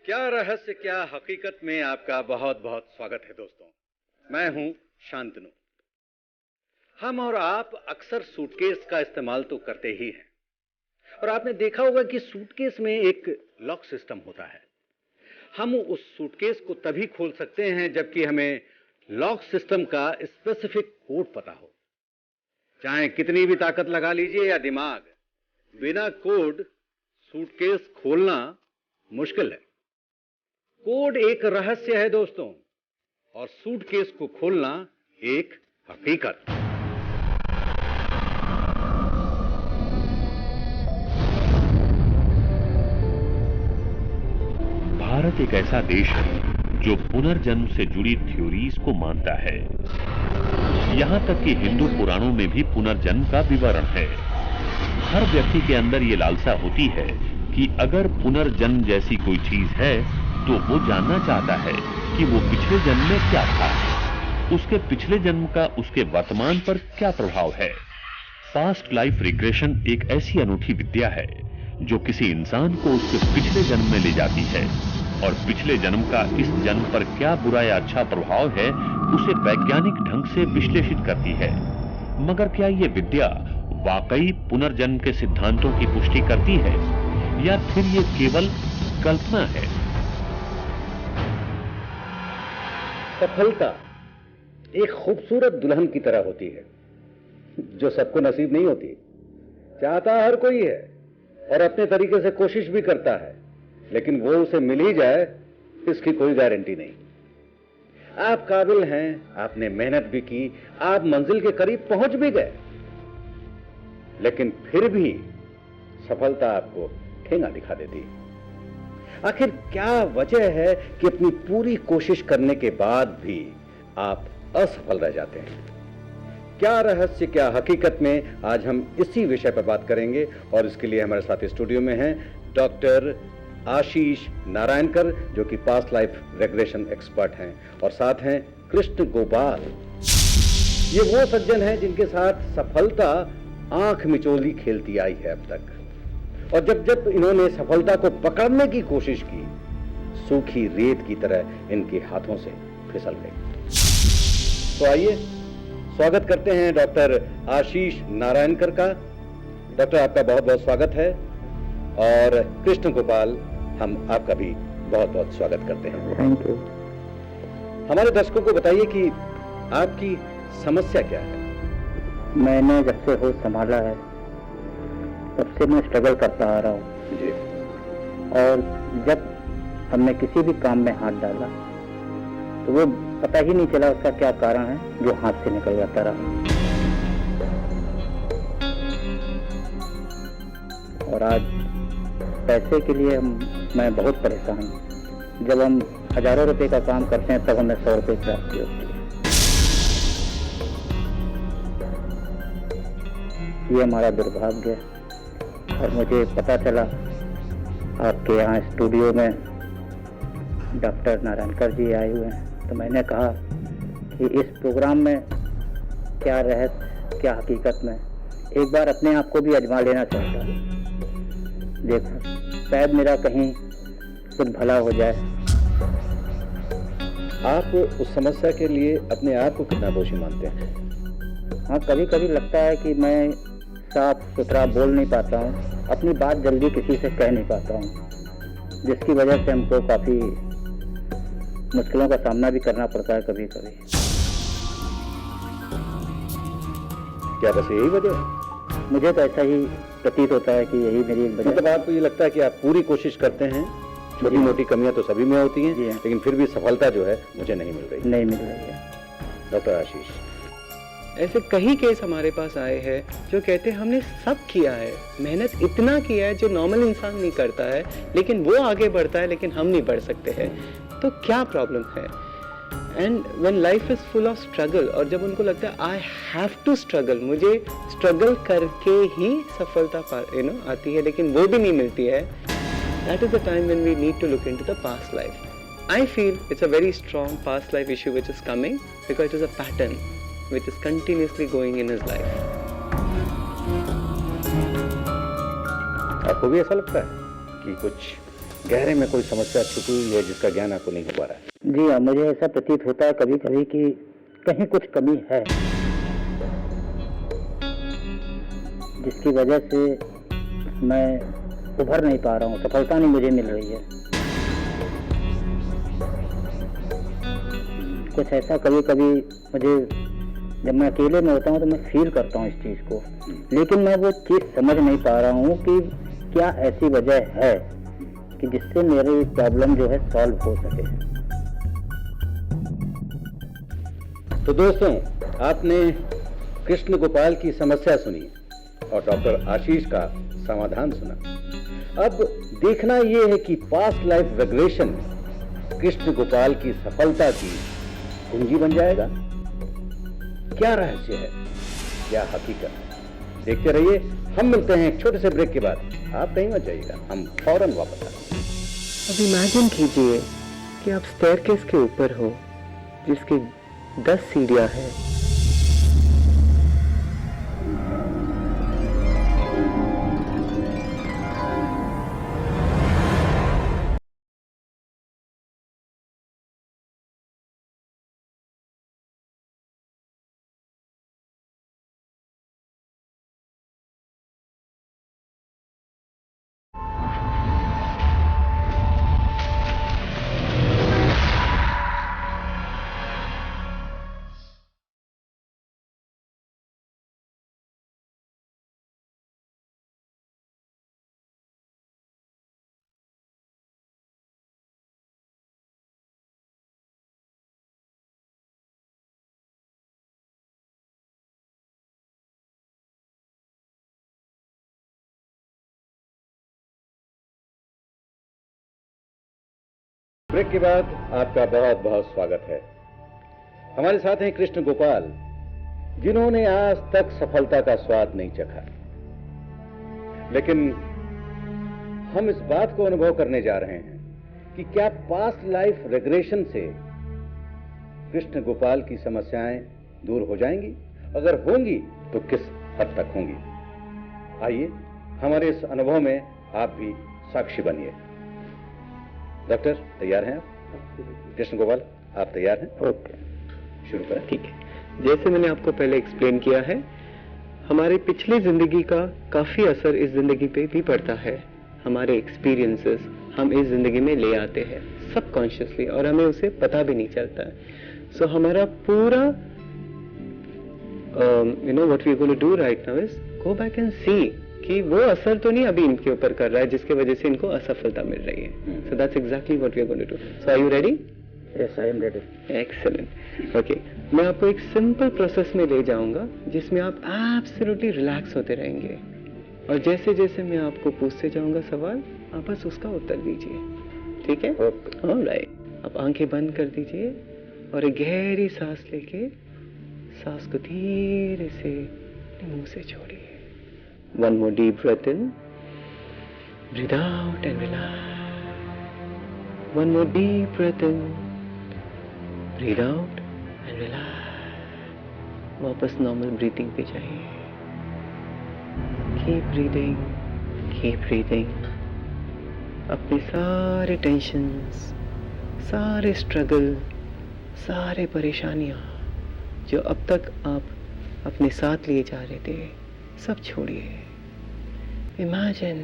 क्या रहस्य क्या हकीकत में आपका बहुत बहुत स्वागत है दोस्तों। मैं हूं शांतनु। हम और आप अक्सर सूटकेस का इस्तेमाल तो करते ही हैं और आपने देखा होगा कि सूटकेस में एक लॉक सिस्टम होता है। हम उस सूटकेस को तभी खोल सकते हैं जबकि हमें लॉक सिस्टम का स्पेसिफिक कोड पता हो। चाहे कितनी भी ताकत लगा लीजिए या दिमाग, बिना कोड सूटकेस खोलना मुश्किल है। कोड एक रहस्य है दोस्तों और सूटकेस को खोलना एक हकीकत। भारत एक ऐसा देश है जो पुनर्जन्म से जुड़ी थ्योरीज को मानता है। यहां तक कि हिंदू पुराणों में भी पुनर्जन्म का विवरण है। हर व्यक्ति के अंदर ये लालसा होती है कि अगर पुनर्जन्म जैसी कोई चीज है तो वो जानना चाहता है कि वो पिछले जन्म में क्या था, उसके पिछले जन्म का उसके वर्तमान पर क्या प्रभाव है। पास्ट लाइफ रिग्रेशन एक ऐसी अनूठी विद्या है जो किसी इंसान को उसके पिछले जन्म में ले जाती है और पिछले जन्म का इस जन्म पर क्या बुरा या अच्छा प्रभाव है उसे वैज्ञानिक ढंग से विश्लेषित करती है। मगर क्या ये विद्या वाकई पुनर्जन्म के सिद्धांतों की पुष्टि करती है या फिर ये केवल कल्पना है? सफलता एक खूबसूरत दुल्हन की तरह होती है जो सबको नसीब नहीं होती। चाहता हर कोई है और अपने तरीके से कोशिश भी करता है, लेकिन वो उसे मिल ही जाए इसकी कोई गारंटी नहीं। आप काबिल हैं, आपने मेहनत भी की, आप मंजिल के करीब पहुंच भी गए, लेकिन फिर भी सफलता आपको ठेंगा दिखा देती है। आखिर क्या वजह है कि अपनी पूरी कोशिश करने के बाद भी आप असफल रह जाते हैं? क्या रहस्य क्या हकीकत में, आज हम इसी विषय पर बात करेंगे और इसके लिए हमारे साथ स्टूडियो में हैं डॉक्टर आशीष नारायणकर जो कि पास्ट लाइफ रेग्रेशन एक्सपर्ट हैं और साथ हैं कृष्ण गोपाल। ये वो सज्जन हैं जिनके साथ सफलता आंख मिचोली खेलती आई है अब तक, और जब जब इन्होंने सफलता को पकड़ने की कोशिश की, सूखी रेत की तरह इनके हाथों से फिसल गई। तो आइए स्वागत करते हैं डॉक्टर आशीष नारायणकर का। डॉक्टर आपका बहुत बहुत स्वागत है और कृष्ण गोपाल हम आपका भी बहुत बहुत स्वागत करते हैं। Thank you. हमारे दर्शकों को बताइए कि आपकी समस्या क्या है? मैंने जब से होश संभाला है तब से मैं स्ट्रगल करता आ रहा हूँ जी। और जब हमने किसी भी काम में हाथ डाला तो वो पता ही नहीं चला उसका क्या कारण है, जो हाथ से निकल जाता रहा। और आज पैसे के लिए मैं बहुत परेशान हूँ। जब हम हजारों रुपए का काम करते हैं तब हमें 100 रुपए प्राप्ति होती है। ये हमारा दुर्भाग्य है। और मुझे पता चला आपके यहाँ स्टूडियो में डॉक्टर नारायणकर जी आए हुए हैं, तो मैंने कहा कि इस प्रोग्राम में क्या रहस्य क्या हकीकत में एक बार अपने आप को भी आजमा लेना चाहता हूँ। देखो शायद मेरा कहीं कुछ भला हो जाए। आप उस समस्या के लिए अपने आप को कितना दोषी मानते हैं? हाँ, कभी कभी लगता है कि मैं साफ सुथरा बोल नहीं पाता हूँ, अपनी बात जल्दी किसी से कह नहीं पाता हूँ, जिसकी वजह से हमको काफ़ी मुश्किलों का सामना भी करना पड़ता है कभी कभी। क्या बस यही वजह है? मुझे तो ऐसा ही प्रतीत होता है कि यही मेरी एक वजह। मतलब आपको ये लगता है कि आप पूरी कोशिश करते हैं, छोटी मोटी कमियां तो सभी में होती हैं, लेकिन फिर भी सफलता जो है मुझे नहीं मिल रही। नहीं मिल रही है। डॉक्टर आशीष, ऐसे कई केस हमारे पास आए हैं जो कहते हैं हमने सब किया है, मेहनत इतना किया है जो नॉर्मल इंसान नहीं करता है, लेकिन वो आगे बढ़ता है लेकिन हम नहीं बढ़ सकते हैं। तो क्या प्रॉब्लम है? And when life is full of struggle, और जब उनको लगता है आई हैव टू स्ट्रगल, मुझे स्ट्रगल करके ही सफलता आती है, लेकिन वो भी नहीं मिलती है, that is the time when we need to look into the past life. I feel it's a very strong past life issue which is coming because it is a pattern which is continuously going in his life. आपको भी ऐसा लगता है कि कुछ गहरे में कोई समस्या छुपी हुई है जिसका ज्ञान आपको नहीं हो पा रहा है। जी हाँ, मुझे ऐसा प्रतीत होता है कभी कभी कि कहीं कुछ कमी है, जिसकी वजह से मैं उभर नहीं पा रहा हूँ, सफलता नहीं मुझे मिल रही है। कुछ ऐसा कभी कभी मुझे, जब मैं अकेले में होता हूँ तो मैं फील करता हूँ इस चीज़ को, लेकिन मैं वो चीज़ समझ नहीं पा रहा हूँ कि क्या ऐसी वजह है कि जिससे मेरी प्रॉब्लम जो है सॉल्व हो सके। तो दोस्तों, आपने कृष्ण गोपाल की समस्या सुनी और डॉक्टर आशीष का समाधान सुना। अब देखना यह है कि past life regression Krishna Gopal की सफलता की कुंजी बन जाएगा। क्या रहस्य है, क्या हकीकत है, देखते रहिए। हम मिलते हैं एक छोटे से ब्रेक के बाद। आप कहीं मत जाइएगा, हम फौरन वापस आएंगे। अब इमेजिन कीजिए कि आप स्टेयरकेस के ऊपर हो जिसकी 10 सीढ़ियां हैं। ब्रेक के बाद आपका बहुत बहुत स्वागत है। हमारे साथ हैं कृष्ण गोपाल, जिन्होंने आज तक सफलता का स्वाद नहीं चखा, लेकिन हम इस बात को अनुभव करने जा रहे हैं कि क्या पास्ट लाइफ रेग्रेशन से कृष्ण गोपाल की समस्याएं दूर हो जाएंगी? अगर होंगी तो किस हद तक होंगी? आइए हमारे इस अनुभव में आप भी साक्षी बनिए। डॉक्टर, तैयार हैं आप? कृष्ण गोपाल, आप तैयार हैं? ओके, शुरू करें। ठीक है। जैसे मैंने आपको पहले एक्सप्लेन किया है, हमारी पिछली जिंदगी का काफी असर इस जिंदगी पे भी पड़ता है। हमारे एक्सपीरियंसेस हम इस जिंदगी में ले आते हैं सबकॉन्शियसली, और हमें उसे पता भी नहीं चलता है। सो हमारा पूरा what we are going to do right now is go back and see कि वो असर तो नहीं अभी इनके ऊपर कर रहा है जिसके वजह से इनको असफलता मिल रही है। So that's exactly what we are going to do. So are you ready? Yes, I am ready. Excellent. Okay, मैं आपको एक सिंपल प्रोसेस में ले जाऊंगा जिसमें आप एब्सोल्युटली रिलैक्स होते रहेंगे, और जैसे जैसे मैं आपको पूछते जाऊंगा सवाल, आप बस उसका उत्तर दीजिए। ठीक है? ऑलराइट। आप आंखें बंद कर दीजिए और एक गहरी सांस लेके सांस को धीरे से मुंह से छोड़िए। One more deep breath in, breathe out and relax. One more deep breath in, breathe out and relax. वापस नॉर्मल ब्रीथिंग पे जाइए। Keep breathing, keep breathing. अपने सारे टेंशन्स, सारे स्ट्रगल, सारे परेशानियां जो अब तक आप अपने साथ लिए जा रहे थे, सब छोड़िए। Imagine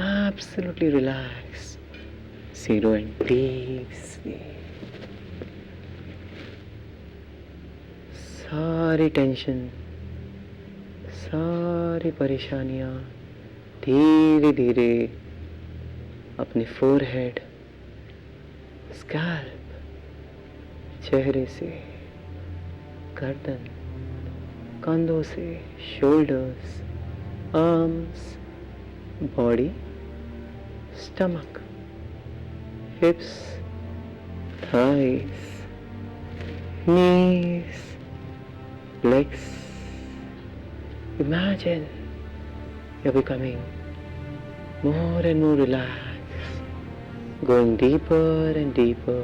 absolutely relax, zero and deep sleep. सारी टेंशन, सारी परेशानियां धीरे धीरे अपने फोरहेड, स्कैल्प, चेहरे से, गर्दन, कंधों से, shoulders, arms, body, stomach, हिप्स, thighs, knees, legs. Imagine you're becoming more and more relaxed, going deeper and deeper,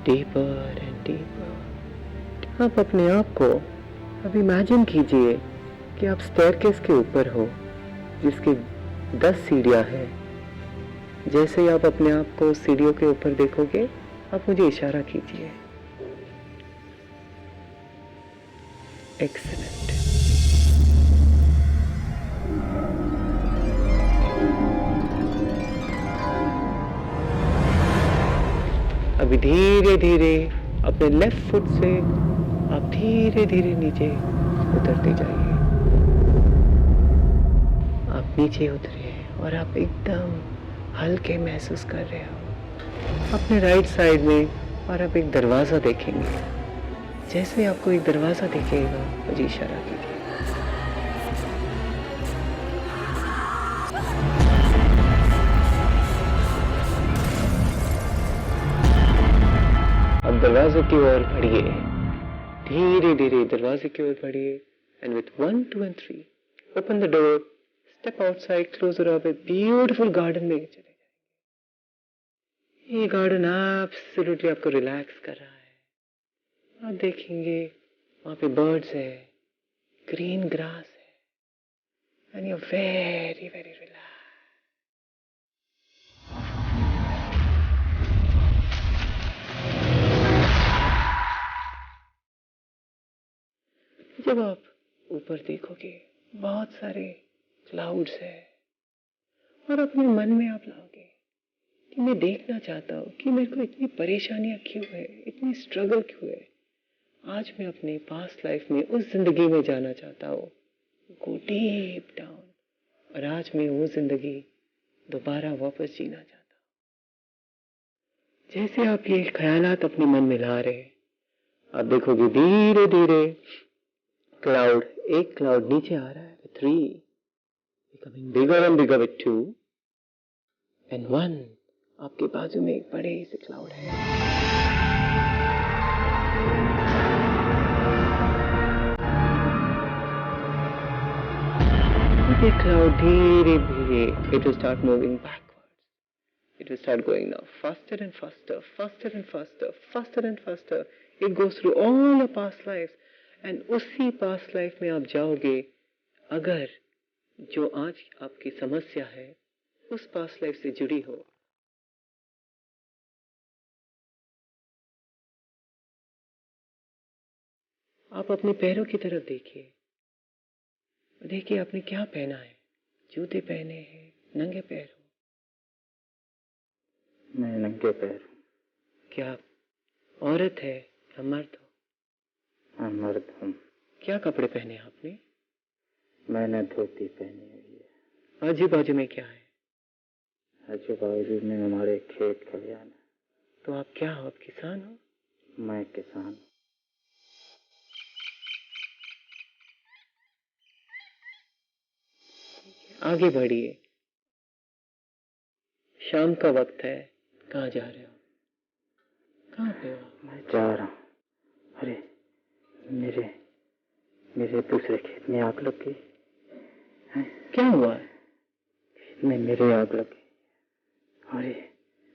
deeper and deeper. आप अपने आप को अब इमेजिन कीजिए कि आप स्टेयरकेस के ऊपर हो जिसकी 10 सीढ़ियां हैं। जैसे ही आप अपने आप को सीढ़ियों के ऊपर देखोगे, आप मुझे इशारा कीजिए। एक्सीलेंट। अभी धीरे धीरे अपने लेफ्ट फुट से आप धीरे धीरे नीचे उतरते जाइए। आप नीचे उतरिए और आप एकदम हल्के महसूस कर रहे हो अपने राइट साइड में, और आप एक दरवाजा देखेंगे। जैसे आपको एक दरवाजा दिखेगा, मुझे इशारा कीजिए। अब दरवाजे की ओर बढ़िए, धीरे धीरे दरवाजे की ओर बढ़िए, and with 1 2 and 3 open the door, step outside, close the door. Beautiful garden में चले जाएंगे। ये गार्डन एब्सोल्युटली आपको रिलैक्स कर रहा है। आप देखेंगे वहां पे बर्ड्स है, ग्रीन ग्रास है, and you are very very relax. जब आप ऊपर देखोगे, बहुत सारे क्लाउड्स है, और अपने मन में आप लाओगे कि मैं देखना चाहता हूँ कि मेरे को इतनी परेशानियां क्यों है, इतनी स्ट्रगल क्यों है। आज मैं अपने पास्ट लाइफ में उस जिंदगी में जाना चाहता हूँ, गो डीप डाउन, और आज मैं वो जिंदगी दोबारा वापस जीना चाहता हूँ। जैसे आप ये ख्यालात अपने मन में ला रहे हैं, आप देखोगे धीरे धीरे क्लाउड, एक क्लाउड नीचे आ रहा है, 3 becoming bigger and bigger with 2 and 1, आपके बाजू में एक बड़े से क्लाउड है। ये क्लाउड धीरे धीरे it will start moving backwards. It will start going now faster and faster, faster and faster, faster and faster. It goes through all the past lives, and उसी past life में आप जाओगे अगर जो आज आपकी समस्या है उस पास्ट लाइफ से जुड़ी हो। आप अपने पैरों की तरफ देखिए, देखिए आपने क्या पहना है, जूते पहने हैं, नंगे पैर हो? मैं नंगे पैर हूँ। क्या आप औरत है या मर्द हो? मैं मर्द हूँ। क्या कपड़े पहने आपने? मैंने धोती पहनी हुई है। आजू बाजू में क्या है? आजू बाजू में हमारे खेत खलियान है। तो आप क्या हो, आप किसान हो? मैं किसान हूँ। आगे बढ़िए, शाम का वक्त है, कहाँ जा रहे हो, कहाँ पे हो? मैं जा रहा हूँ। अरे मेरे दूसरे खेत में आग लग गई। क्या हुआ है? खेत में मेरे आग लग गई। अरे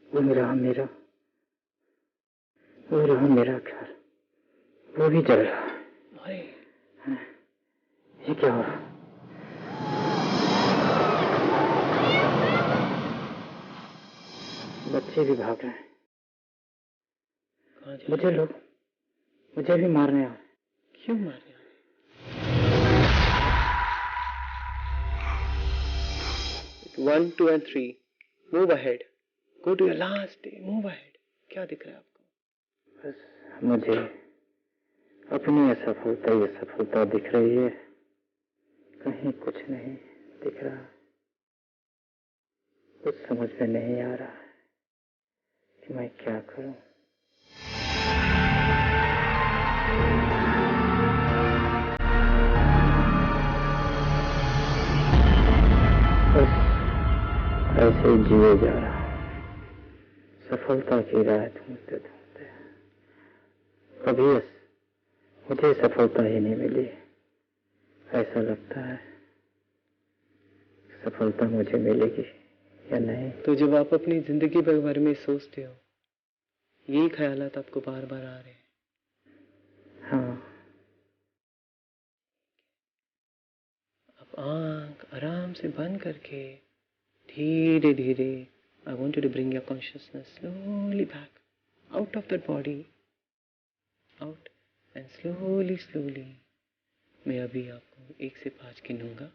वो रहा मेरा घर, वो भी जल रहा है। अरे ये क्या हो रहा? बच्चे भी भाग रहे हैं। मुझे भी मारने आ। क्यों मारने आ? 1 2 and 3 move ahead, go to your last day, move ahead। क्या दिख रहा है आपको? बस मुझे अपनी असफलता दिख रही है, कहीं कुछ नहीं दिख रहा। कुछ समझ में नहीं आ रहा कि मैं क्या करूं। बस ऐसे ही जिए जा रहा, सफलता की राह ढूंढते ढूंढते। कभी मुझे सफलता ही नहीं मिली। ऐसा लगता है सफलता मुझे मिलेगी या नहीं। तो जब आप अपनी जिंदगी के बारे में सोचते हो, यही ख्यालात आपको बार बार आ रहे हैं? हाँ। आप आंख आराम से बंद करके धीरे धीरे I want you to bring your consciousness slowly back out of that body, out, and slowly, slowly. मैं अभी आपको 1 से 5 गिनूंगा.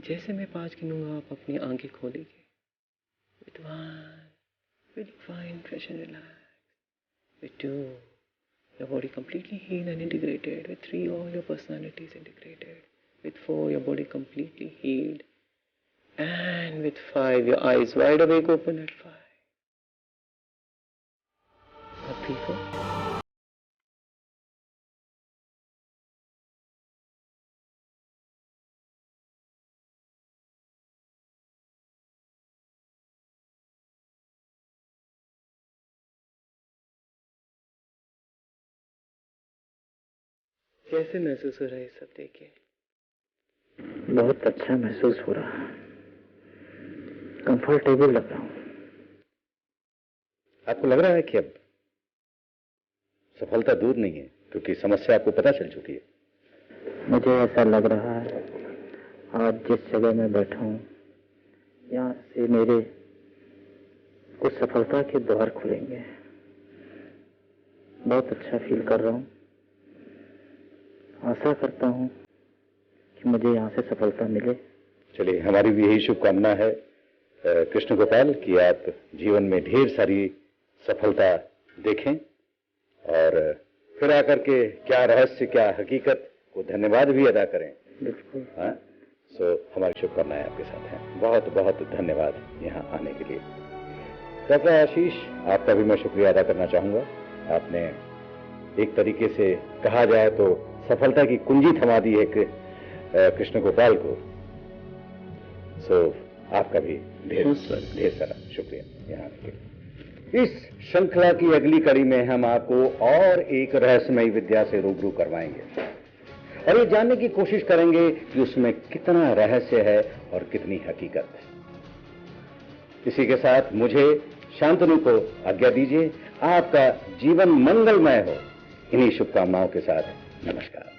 जैसे मैं 5 गिनूंगा आप अपनी आंखें खोलेंगे. With 1, really fine, fresh and relaxed. With 2, your body completely healed and integrated. With 3, all your personalities integrated. With 4, your body completely healed. And with 5, your eyes wide awake open at 5. Up 3, 4. कैसे महसूस हो रहा है ये सब देखिए? बहुत अच्छा महसूस हो रहा है, कंफर्टेबल लग रहा हूँ. आपको लग रहा है कि अब सफलता दूर नहीं है क्योंकि समस्या आपको पता चल चुकी है? मुझे ऐसा लग रहा है आज जिस जगह मैं बैठा हूँ यहाँ से मेरे कुछ सफलता के द्वार खुलेंगे. बहुत अच्छा फील कर रहा हूँ. आशा करता हूँ कि मुझे यहाँ से सफलता मिले. चलिए, हमारी भी यही शुभकामना है कृष्ण गोपाल कि आप जीवन में ढेर सारी सफलता देखें और फिर आकर के क्या रहस्य, क्या हकीकत को धन्यवाद भी अदा करें. बिल्कुल. हाँ, सो हमारी शुभकामनाएं आपके साथ हैं. बहुत बहुत धन्यवाद यहाँ आने के लिए. डॉक्टर आशीष, आपका भी मैं शुक्रिया अदा करना चाहूँगा. आपने एक तरीके से कहा जाए तो सफलता की कुंजी थमा दी है कृष्ण गोपाल को. सो आपका भी ढेर सारा शुक्रिया यहाँ आने के लिए. इस श्रृंखला की अगली कड़ी में हम आपको और एक रहस्यमयी विद्या से रूबरू करवाएंगे और ये जानने की कोशिश करेंगे कि उसमें कितना रहस्य है और कितनी हकीकत है. इसी के साथ मुझे शांतनु को आज्ञा दीजिए. आपका जीवन मंगलमय हो. इन्हीं शुभकामनाओं के साथ नमस्कार.